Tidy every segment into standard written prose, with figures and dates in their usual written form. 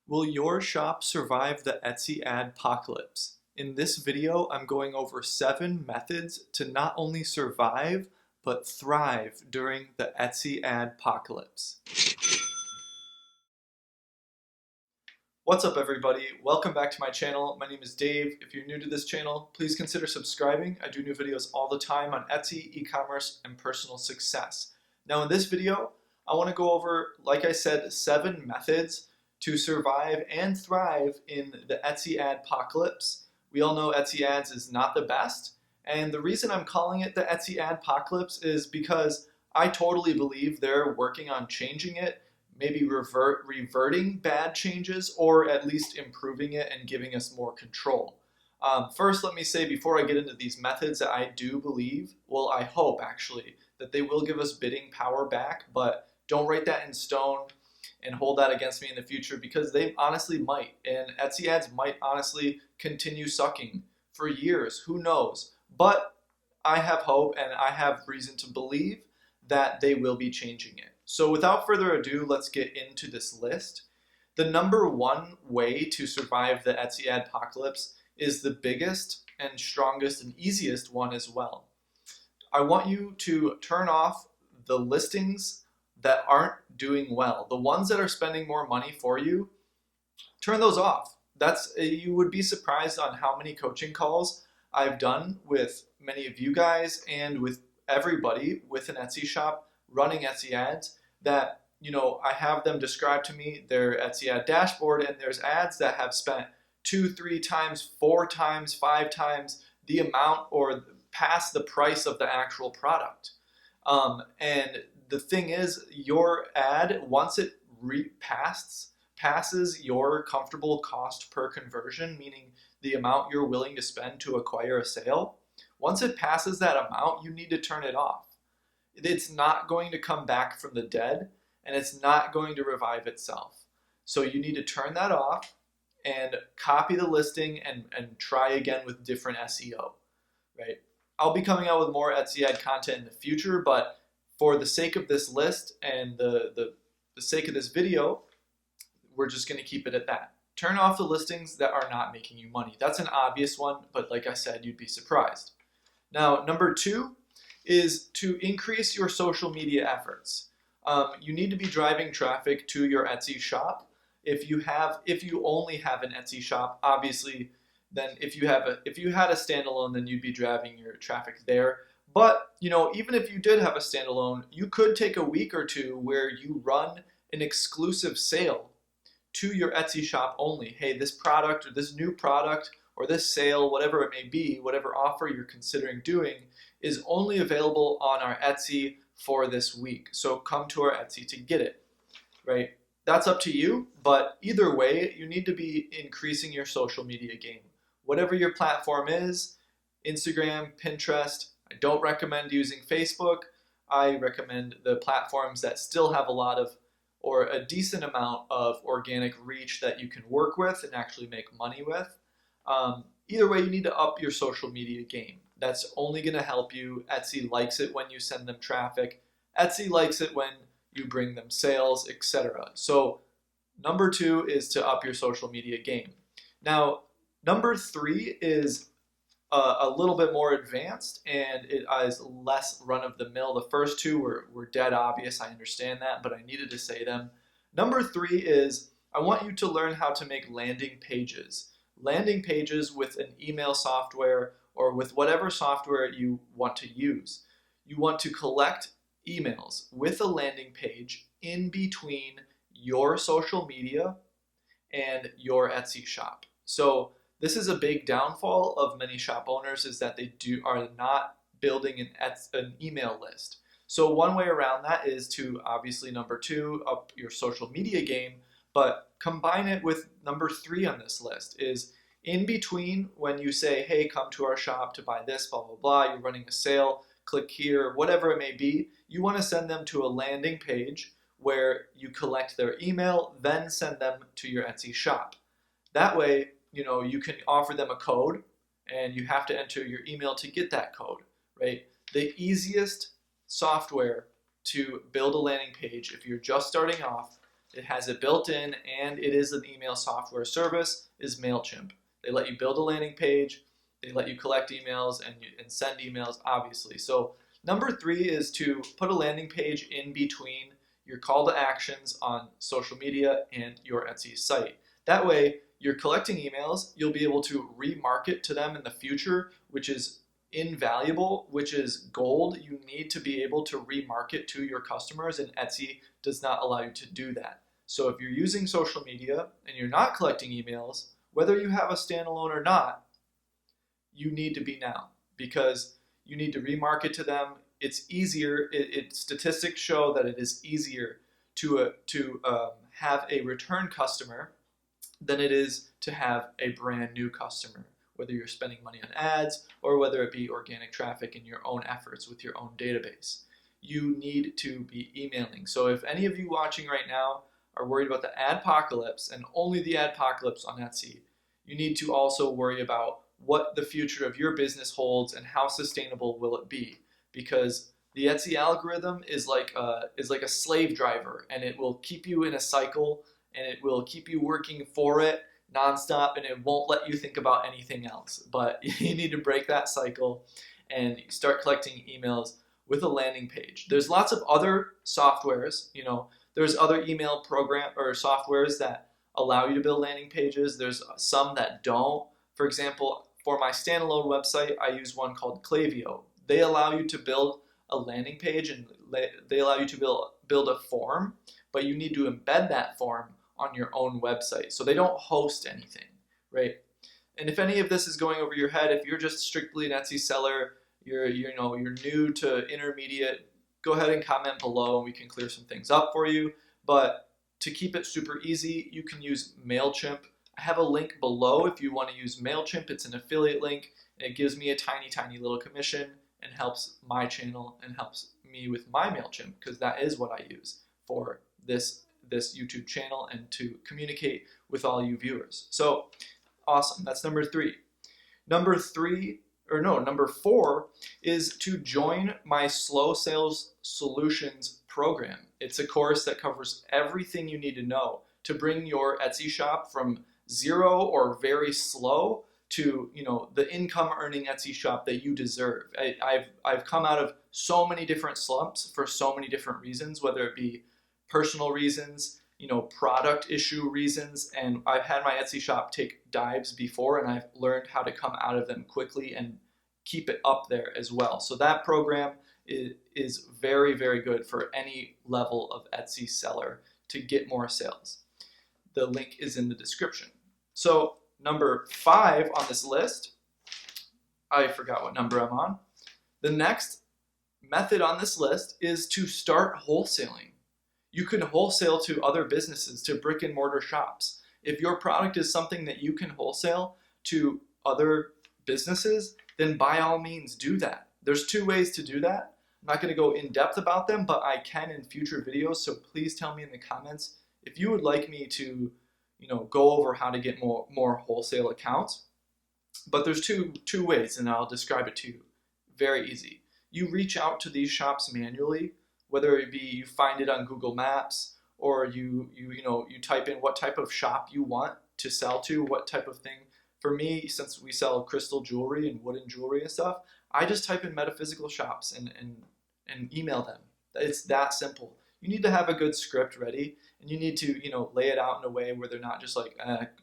Will your shop survive the Etsy ad-pocalypse? In this video, I'm going over 7 methods to not only survive, but thrive during the Etsy ad-pocalypse. What's up everybody? Welcome back to my channel. My name is Dave. If you're new to this channel, please consider subscribing. I do new videos all the time on Etsy, e-commerce, and personal success. Now in this video, I want to go over, like I said, 7 methods to survive and thrive in the Etsy ad-pocalypse. We all know Etsy ads is not the best, and the reason I'm calling it the Etsy ad-pocalypse is because I totally believe they're working on changing it, maybe reverting bad changes, or at least improving it and giving us more control. First, let me say before I get into these methods that I do believe, well, I hope actually, that they will give us bidding power back, but don't write that in stone and hold that against me in the future, because they honestly might, and Etsy ads might honestly continue sucking for years, who knows. But I have hope and I have reason to believe that they will be changing it. So without further ado, let's get into this list. The number one way to survive the Etsy ad-pocalypse is the biggest and strongest and easiest one as well. I want you to turn off the listings that aren't doing well. The ones that are spending more money for you, turn those off. You would be surprised on how many coaching calls I've done with many of you guys and with everybody with an Etsy shop running Etsy ads that, I have them describe to me their Etsy ad dashboard, and there's ads that have spent 2, 3 times, 4 times, 5 times the amount or past the price of the actual product. And the thing is, your ad, once it passes your comfortable cost per conversion, meaning the amount you're willing to spend to acquire a sale, once it passes that amount, you need to turn it off. It's not going to come back from the dead, and it's not going to revive itself. So you need to turn that off and copy the listing and try again with different SEO, right? I'll be coming out with more Etsy ad content in the future, but for the sake of this list and the sake of this video, we're just going to keep it at that. Turn off the listings that are not making you money. That's an obvious one, but like I said, you'd be surprised. Now, number 2 is to increase your social media efforts. You need to be driving traffic to your Etsy shop. If you only have an Etsy shop, obviously, then if you had a standalone, then you'd be driving your traffic there. But, even if you did have a standalone, you could take a week or two where you run an exclusive sale to your Etsy shop only. Hey, this product or this new product or this sale, whatever it may be, whatever offer you're considering doing, is only available on our Etsy for this week. So come to our Etsy to get it, right? That's up to you, but either way, you need to be increasing your social media game. Whatever your platform is, Instagram, Pinterest. I don't recommend using Facebook. I recommend the platforms that still have a lot of, or a decent amount of organic reach that you can work with and actually make money with. Either way, you need to up your social media game. That's only going to help you. Etsy likes it when you send them traffic. Etsy likes it when you bring them sales, etc. So number 2 is to up your social media game. Now, number 3 is a little bit more advanced, and it is less run-of-the-mill. The first 2 were dead obvious. I understand that, but I needed to say them. Number 3 is I want you to learn how to make landing pages. Landing pages with an email software or with whatever software you want to use. You want to collect emails with a landing page in between your social media and your Etsy shop. So this is a big downfall of many shop owners, is that they are not building an email list. So one way around that is to, obviously, number 2, up your social media game, but combine it with number 3 on this list is in between when you say, hey, come to our shop to buy this, blah, blah, blah, you're running a sale, click here, whatever it may be, you want to send them to a landing page where you collect their email, then send them to your Etsy shop. That way, you can offer them a code, and you have to enter your email to get that code, right? The easiest software to build a landing page if you're just starting off It has it built in, and it is an email software service, is MailChimp. They let you build a landing page, they let you collect emails and send emails, obviously. So number 3 is to put a landing page in between your call to actions on social media and your Etsy site. That way, you're collecting emails, you'll be able to remarket to them in the future, which is invaluable, which is gold. You need to be able to remarket to your customers, and Etsy does not allow you to do that. So if you're using social media and you're not collecting emails, whether you have a standalone or not, you need to be now, because you need to remarket to them. It's easier. Statistics show that it is easier to have a return customer than it is to have a brand new customer, whether you're spending money on ads or whether it be organic traffic in your own efforts with your own database. You need to be emailing. So if any of you watching right now are worried about the ad-pocalypse and only the ad-pocalypse on Etsy, you need to also worry about what the future of your business holds and how sustainable will it be, because the Etsy algorithm is like a slave driver, and it will keep you in a cycle, and it will keep you working for it nonstop, and it won't let you think about anything else. But you need to break that cycle and start collecting emails with a landing page. There's lots of other softwares, there's other email program or softwares that allow you to build landing pages. There's some that don't. For example, for my standalone website, I use one called Klaviyo. They allow you to build a landing page, and they allow you to build a form, but you need to embed that form on your own website. So they don't host anything, right? And if any of this is going over your head, if you're just strictly an Etsy seller, you're new to intermediate, go ahead and comment below and we can clear some things up for you. But to keep it super easy, you can use MailChimp. I have a link below if you want to use MailChimp. It's an affiliate link, and it gives me a tiny, tiny little commission and helps my channel and helps me with my MailChimp, because that is what I use for this YouTube channel and to communicate with all you viewers. So awesome. That's number 3. Number 4 is to join my Slow Sales Solutions program. It's a course that covers everything you need to know to bring your Etsy shop from 0 or very slow to the income earning Etsy shop that you deserve. I've come out of so many different slumps for so many different reasons, whether it be personal reasons, product issue reasons, and I've had my Etsy shop take dives before, and I've learned how to come out of them quickly and keep it up there as well. So that program is very, very good for any level of Etsy seller to get more sales. The link is in the description. So number 5 on this list, I forgot what number I'm on. The next method on this list is to start wholesaling. You can wholesale to other businesses, to brick and mortar shops. If your product is something that you can wholesale to other businesses, then by all means do that. There's 2 ways to do that. I'm not going to go in depth about them, but I can in future videos, so please tell me in the comments if you would like me to go over how to get more wholesale accounts. But there's two ways, and I'll describe it to you. Very easy. You reach out to these shops manually, whether it be you find it on Google Maps, or you type in what type of shop you want to sell to, what type of thing. For me, since we sell crystal jewelry and wooden jewelry and stuff, I just type in metaphysical shops and email them. It's that simple. You need to have a good script ready, and you need to lay it out in a way where they're not just like,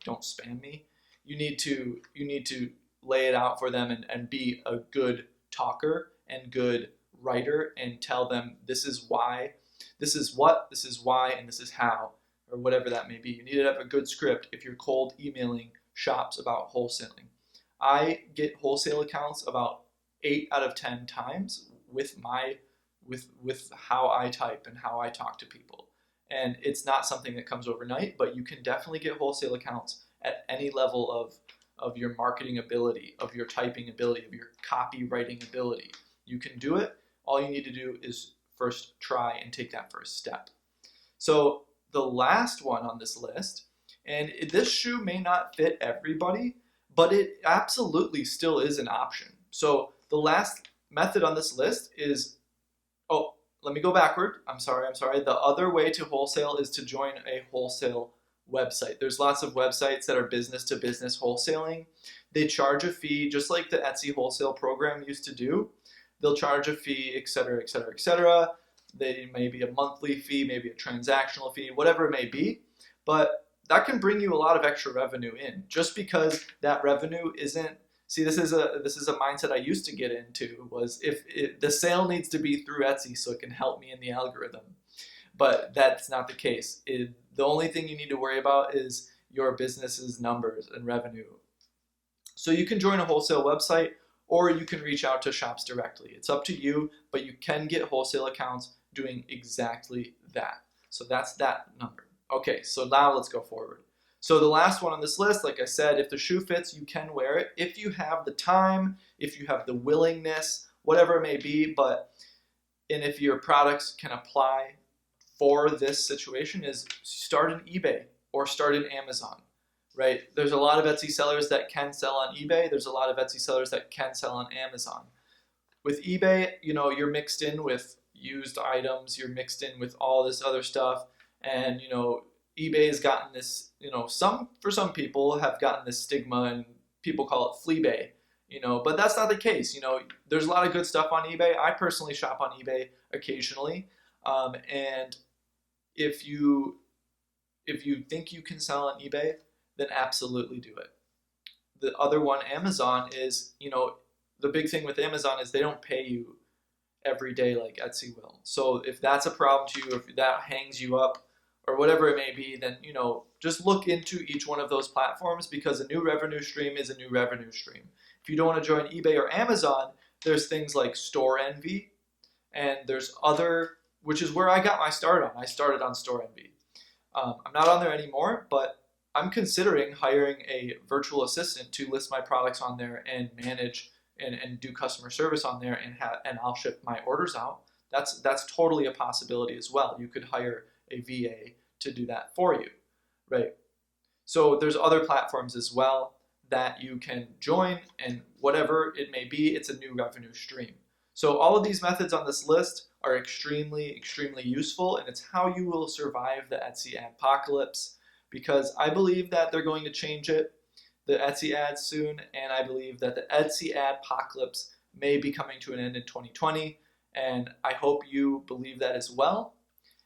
don't spam me. You need to lay it out for them and be a good talker and good writer and tell them this is why, this is what, this is why, and this is how, or whatever that may be. You need to have a good script if you're cold emailing shops about wholesaling. I get wholesale accounts about 8 out of 10 times with how I type and how I talk to people. And it's not something that comes overnight, but you can definitely get wholesale accounts at any level of your marketing ability, of your typing ability, of your copywriting ability. You can do it. All you need to do is first try and take that first step. So the last one on this list, and this shoe may not fit everybody, but it absolutely still is an option. So the last method on this list is, let me go backward. I'm sorry. The other way to wholesale is to join a wholesale website. There's lots of websites that are business to business wholesaling. They charge a fee, just like the Etsy wholesale program used to do. They'll charge a fee, etc., etc., etc. They may be a monthly fee, maybe a transactional fee, whatever it may be. But that can bring you a lot of extra revenue in, just because that revenue isn't. See, this is a mindset I used to get into, was the sale needs to be through Etsy so it can help me in the algorithm. But that's not the case. The only thing you need to worry about is your business's numbers and revenue. So you can join a wholesale website, or you can reach out to shops directly. It's up to you, but you can get wholesale accounts doing exactly that. So that's that number. Okay, so now let's go forward. So the last one on this list, like I said, if the shoe fits, you can wear it. If you have the time, if you have the willingness, whatever it may be, and if your products can apply for this situation, is start an eBay or start an Amazon, right? There's a lot of Etsy sellers that can sell on eBay. There's a lot of Etsy sellers that can sell on Amazon. With eBay, you're mixed in with used items, you're mixed in with all this other stuff, and eBay has gotten this, for some people have gotten this stigma, and people call it fleabay, but that's not the case. There's a lot of good stuff on eBay. I personally shop on eBay occasionally, and if you think you can sell on eBay, then absolutely do it. The other one, Amazon, is, the big thing with Amazon is they don't pay you every day like Etsy will. So if that's a problem to you, if that hangs you up, or whatever it may be, then just look into each one of those platforms, because a new revenue stream is a new revenue stream. If you don't want to join eBay or Amazon, there's things like Store Envy, and there's other, which is where I got my start on. I started on Store Envy. I'm not on there anymore, but I'm considering hiring a virtual assistant to list my products on there and manage and do customer service on there, and I'll ship my orders out. That's totally a possibility as well. You could hire a VA to do that for you, right? So there's other platforms as well that you can join, and whatever it may be, it's a new revenue stream. So all of these methods on this list are extremely, extremely useful, and it's how you will survive the Etsy ad-pocalypse, because I believe that they're going to change it, the Etsy ads, soon, and I believe that the Etsy ad-pocalypse may be coming to an end in 2020, and I hope you believe that as well.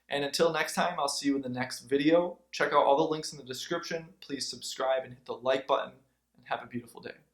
And until next time, I'll see you in the next video. Check out all the links in the description. Please subscribe and hit the like button, and have a beautiful day.